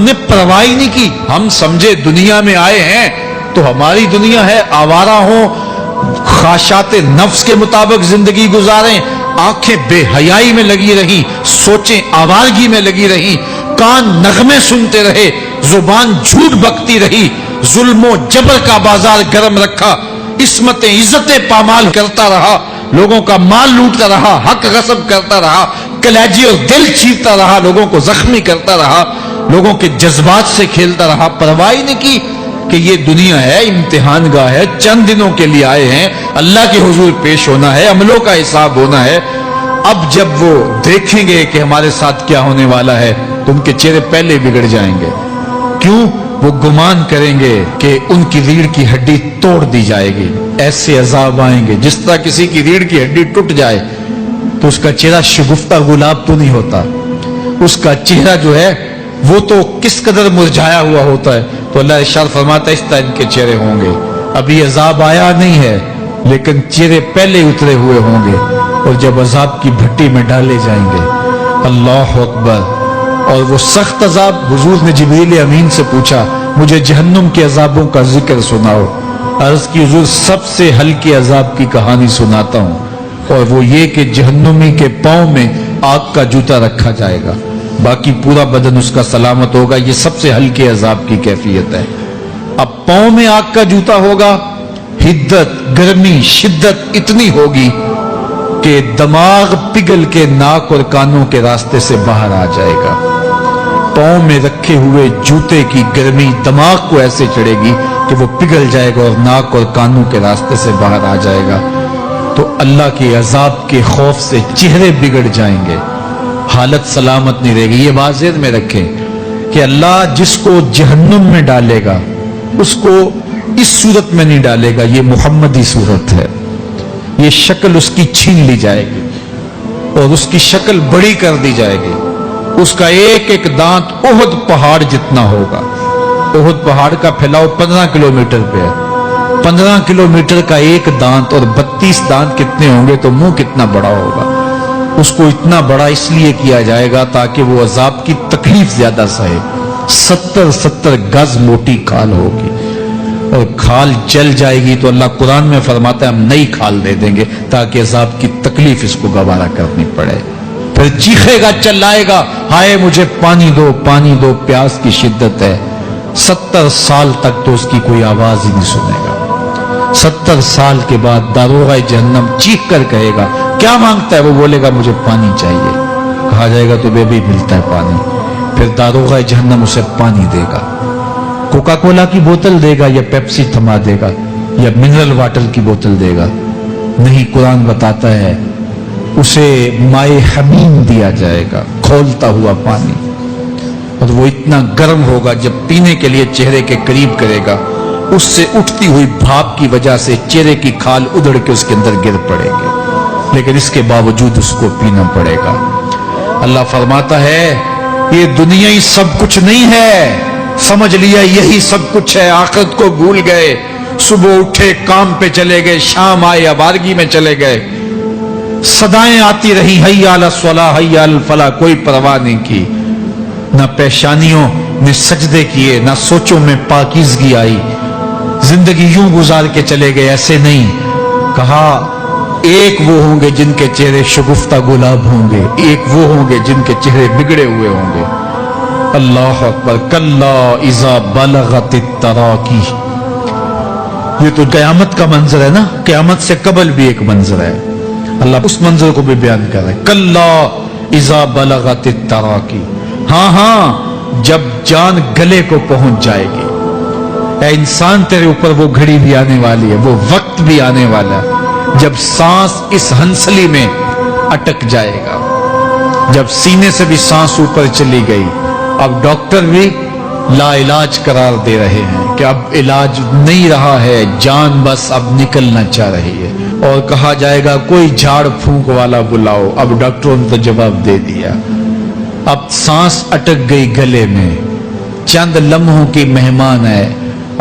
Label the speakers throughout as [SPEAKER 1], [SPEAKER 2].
[SPEAKER 1] हमने परवाह ही नहीं की। हम समझे दुनिया में आए हैं तो हमारी दुनिया है, आवारा हो, ख्वाहिशात नफ्स के मुताबिक जिंदगी गुजारें, आंखें बेहयाई में लगी रही, सोचें आवारगी में लगी रही, कान नगमे सुनते रहे, जुबान झूठ बकती रही, जुल्मो जबर का बाजार गर्म रखा, इस्मतें इज्जतें पामाल करता रहा, लोगों का माल लूटता रहा, हक गसब करता रहा, कलेजी और दिल चीरता रहा, लोगों को जख्मी करता रहा, लोगों के जज्बात से खेलता रहा। परवाह नहीं की कि ये दुनिया है, इम्तिहान गाह है, चंद दिनों के लिए आए हैं, अल्लाह के हुजूर पेश होना है, अमलों का हिसाब होना है। अब जब वो देखेंगे कि हमारे साथ क्या होने वाला है तो उनके चेहरे पहले बिगड़ जाएंगे। क्यों? वो गुमान करेंगे कि उनकी रीढ़ की हड्डी तोड़ दी जाएगी। ऐसे अजाब आएंगे जिस तरह किसी की रीढ़ की हड्डी टूट जाए तो उसका चेहरा शगुफ्ता गुलाब तो नहीं होता, उसका चेहरा जो है वो तो किस कदर मुरझाया हुआ होता है। तो अल्लाह इरशाद फरमाता है इस तरह इनके चेहरे होंगे। अभी अजाब आया नहीं है लेकिन चेहरे पहले उतरे हुए होंगे और जब अजाब की भट्टी में डाले जाएंगे, अल्लाह अकबर। और वो सख्त अजाब, हुजूर ने जिब्रील अमीन से पूछा मुझे जहन्नुम के अजाबों का जिक्र सुनाओ। अर्ज की हुजूर सबसे हल्के अजाब की कहानी सुनाता हूं और वो ये कि जहन्नुमी के पांव में आग का जूता रखा जाएगा, बाकी पूरा बदन उसका सलामत होगा। ये सबसे हल्के अजाब की कैफियत है। अब पांव में आग का जूता होगा, हिद्दत, गर्मी, शिद्दत इतनी होगी कि दिमाग पिघल के नाक और कानों के रास्ते से बाहर आ जाएगा। पांव में रखे हुए जूते की गर्मी दिमाग को ऐसे चढ़ेगी कि वो पिघल जाएगा और नाक और कानों के रास्ते से बाहर आ जाएगा। तो अल्लाह के अजाब के खौफ से चेहरे बिगड़ जाएंगे, हालत सलामत नहीं रहेगी। ये बात ज़हन में रखें कि अल्लाह जिसको जहन्नुम में डालेगा उसको इस सूरत में नहीं डालेगा, ये मुहम्मदी सूरत है। ये शक्ल उसकी छीन ली जाएगी और उसकी शक्ल बड़ी कर दी जाएगी। उसका एक एक दांत ओहद पहाड़ जितना होगा। ओहद पहाड़ का फैलाव 15 किलोमीटर पे है। 15 किलोमीटर का एक दांत और 32 दांत कितने होंगे तो मुंह कितना बड़ा होगा। उसको इतना बड़ा इसलिए किया जाएगा ताकि वो अजाब की तकलीफ ज्यादा सहे। 70-70 गज मोटी खाल होगी और खाल जल जाएगी तो अल्लाह कुरान में फरमाता है हम नई खाल दे देंगे ताकि अजाब की तकलीफ इसको गवारा करनी पड़े। फिर चीखेगा, चिल्लाएगा, हाय मुझे पानी दो, प्यास की शिद्दत है। 70 साल तक तो उसकी कोई आवाज ही नहीं सुनेगा। 70 साल के बाद दारोगा जहन्नम चीख कर कहेगा क्या मांगता है? वो बोलेगा मुझे पानी चाहिए। कहा जाएगा तो बेबी मिलता है पानी। फिर दारोगा जहन्नम उसे पानी देगा, कोका कोला की बोतल देगा या पेप्सी थमा देगा या मिनरल वाटर की बोतल देगा? नहीं, कुरान बताता है उसे माए हमीम दिया जाएगा, खौलता हुआ पानी। और वो इतना गर्म होगा जब पीने के लिए चेहरे के करीब करेगा, उससे उठती हुई भाप की वजह से चेहरे की खाल उधड़ के उसके अंदर गिर पड़ेंगे, लेकिन इसके बावजूद उसको पीना पड़ेगा। अल्लाह फरमाता है ये दुनिया ही सब कुछ नहीं है, समझ लिया यही सब कुछ है। आखिरत को भूल गए, सुबह उठे काम पे चले गए, शाम आए आवारगी में चले गए। सदाएं आती रही हय्या अला सलाह हय्या अल फलाह, कोई परवाह नहीं की। ना पेशानियों ने सजदे किए, ना सोचों में पाकीज़गी आई। जिंदगी यूं गुजार के चले गए, ऐसे नहीं। कहा एक वो होंगे जिनके चेहरे शगुफ्ता गुलाब होंगे, एक वो होंगे जिनके चेहरे बिगड़े हुए होंगे। अल्लाह अकबर। कल्ला इज़ा बलगतित तराकी, ये तो क़यामत का मंजर है ना, क़यामत से कबल भी एक मंजर है। अल्लाह उस मंजर को भी बयान कर रहा है। कल्ला इज़ा बलगतित तराकी, हाँ हाँ जब जान गले को पहुंच जाएगी। ऐ इंसान तेरे ऊपर वो घड़ी भी आने वाली है, वो वक्त भी आने वाला है जब सांस इस हंसली में अटक जाएगा, जब सीने से भी सांस ऊपर चली गई। अब डॉक्टर भी लाइलाज करार दे रहे हैं कि अब इलाज नहीं रहा है, जान बस अब निकलना चाह रही है। और कहा जाएगा कोई झाड़ फूंक वाला बुलाओ। अब डॉक्टरों ने तो जवाब दे दिया, अब सांस अटक गई गले में, चंद लम्हों की मेहमान है।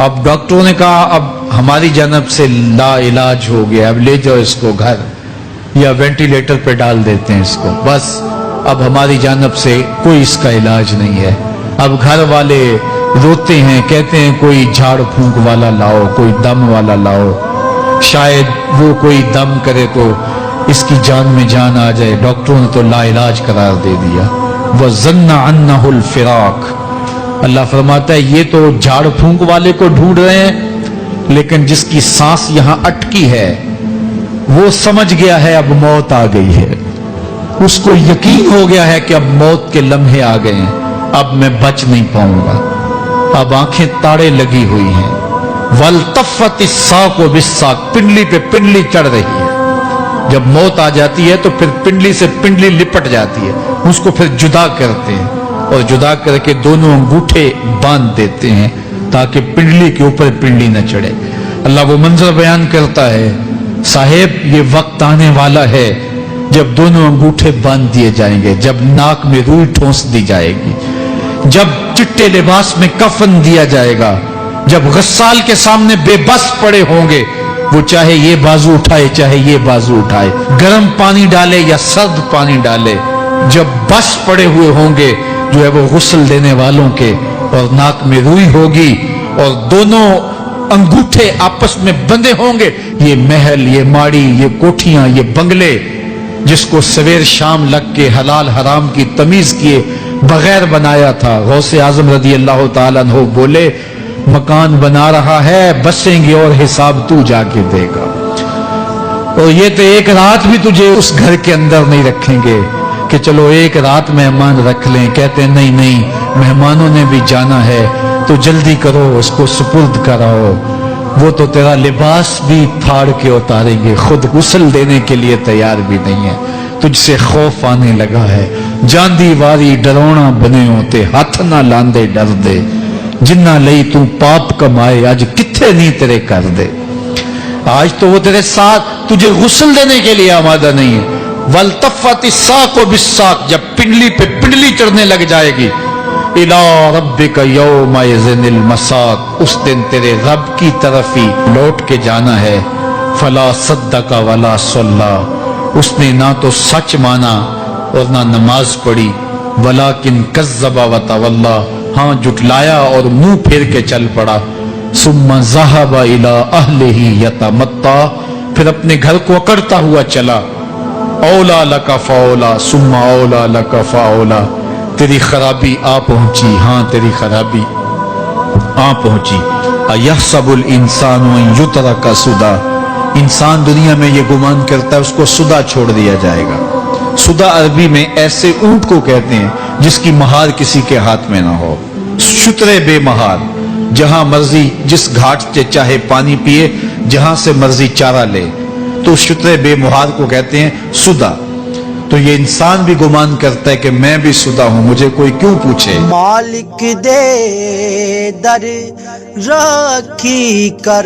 [SPEAKER 1] अब डॉक्टरों ने कहा अब हमारी जानब से ला इलाज हो गया, अब ले जाओ इसको घर या वेंटिलेटर पे डाल देते हैं इसको, बस अब हमारी जानब से कोई इसका इलाज नहीं है। اب گھر والے روتے ہیں, کہتے ہیں کوئی جھاڑ پھونک والا لاؤ, کوئی دم والا لاؤ, شاید وہ کوئی دم کرے تو اس کی جان میں جان آ جائے. ڈاکٹروں نے تو لا علاج قرار دے دیا. وَظَنَّ عَنَّهُ الْفِرَاقُ. اللہ فرماتا ہے یہ تو جھاڑ پھونک والے کو ڈھونڈ رہے ہیں, لیکن جس کی سانس یہاں اٹکی ہے وہ سمجھ گیا ہے اب موت آ گئی ہے. اس کو یقین ہو گیا ہے کہ اب موت کے لمحے آ گئے ہیں, اب میں بچ نہیں پاؤں گا. اب آنکھیں تاڑے لگی ہوئی ہیں. وَالْتَفَّتِ السَّاقُ بِالسَّاقِ. پنڈلی پہ پنڈلی چڑھ رہی ہے. جب موت آ جاتی ہے تو پھر پنڈلی سے پنڈلی لپٹ جاتی ہے, اس کو پھر جدا کرتے ہیں اور جدا کر کے دونوں انگوٹھے باندھ دیتے ہیں تاکہ پنڈلی کے اوپر پنڈلی نہ چڑھے. اللہ وہ منظر بیان کرتا ہے, صاحب یہ وقت آنے والا ہے جب دونوں انگوٹھے باندھ دیے جائیں گے, جب ناک میں روئی ٹھونس دی جائے گی, جب چٹے لباس میں کفن دیا جائے گا, جب غسال کے سامنے بے بس پڑے ہوں گے, وہ چاہے یہ بازو اٹھائے چاہے یہ بازو اٹھائے, گرم پانی ڈالے یا سرد پانی ڈالے, جب بس پڑے ہوئے ہوں گے جو ہے وہ غسل دینے والوں کے, اور ناک میں روئی ہوگی اور دونوں انگوٹھے آپس میں بندھے ہوں گے. یہ محل, یہ ماڑی, یہ کوٹھیاں, یہ بنگلے جس کو سویر شام لگ کے حلال حرام کی تمیز کیے بغیر بنایا تھا. غوث اعظم رضی اللہ تعالیٰ عنہ بولے مکان بنا رہا ہے, بسیں گے اور حساب تو جا کے دے گا. اور یہ تو ایک رات بھی تجھے اس گھر کے اندر نہیں رکھیں گے کہ چلو ایک رات مہمان رکھ لیں. کہتے ہیں نہیں نہیں, مہمانوں نے بھی جانا ہے تو جلدی کرو, اس کو سپرد کراؤ. وہ تو تیرا لباس بھی پھاڑ کے اتاریں گے, خود غسل دینے کے لیے تیار بھی نہیں ہے. تجھ سے خوف آنے لگا ہے, جاندی واری ڈرونا بنے ہوتے, ہاتھ نہ لاندے ڈر دے, جنہ لئی تو پاپ کمائے آج کتھے نہیں تیرے کر دے. آج تو وہ تیرے ساتھ تجھے غسل دینے کے لیے آمادہ نہیں ہے. وَالْتَفَّتِ السَّاقُ بِالسَّاقِ. جب پنڈلی پہ پنڈلی چڑھنے لگ جائے گی, إِلَىٰ رَبِّكَ يَوْمَئِذٍ الْمَسَاقُ. اس دن تیرے رب کی طرف ہی لوٹ کے جانا ہے. فَلَا صَدَّقَ وَلَا صَلَّىٰ. اس نے نہ تو سچ مانا اور نہ نماز پڑھی. وَلَٰكِنْ كَذَّبَ وَتَوَلَّىٰ. ہاں جھٹلایا اور منہ پھیر کے چل پڑا. ثُمَّ ذَهَبَ إِلَىٰ أَهْلِهِ يَتَمَطَّىٰ. پھر اپنے گھر کو اکڑتا ہوا چلا. اولا لک فاولا ثم اولا لک فاولا. تیری خرابی آ پہنچی, ہاں تیری خرابی آ پہنچی. اَيَحْسَبُ الْإِنسَانُ أَن يُتْرَكَ سُدًى. انسان دنیا میں یہ گمان کرتا ہے اس کو سدا چھوڑ دیا جائے گا. سدا عربی میں ایسے اونٹ کو کہتے ہیں جس کی مہار کسی کے ہاتھ میں نہ ہو. شترے بے مہار, جہاں مرضی جس گھاٹ سے چاہے پانی پیے, جہاں سے مرضی چارہ لے, تو شترے بے مہار کو کہتے ہیں سدا. تو یہ انسان بھی گمان کرتا ہے کہ میں بھی سدا ہوں, مجھے کوئی کیوں پوچھے.
[SPEAKER 2] مالک دے در راکھی کر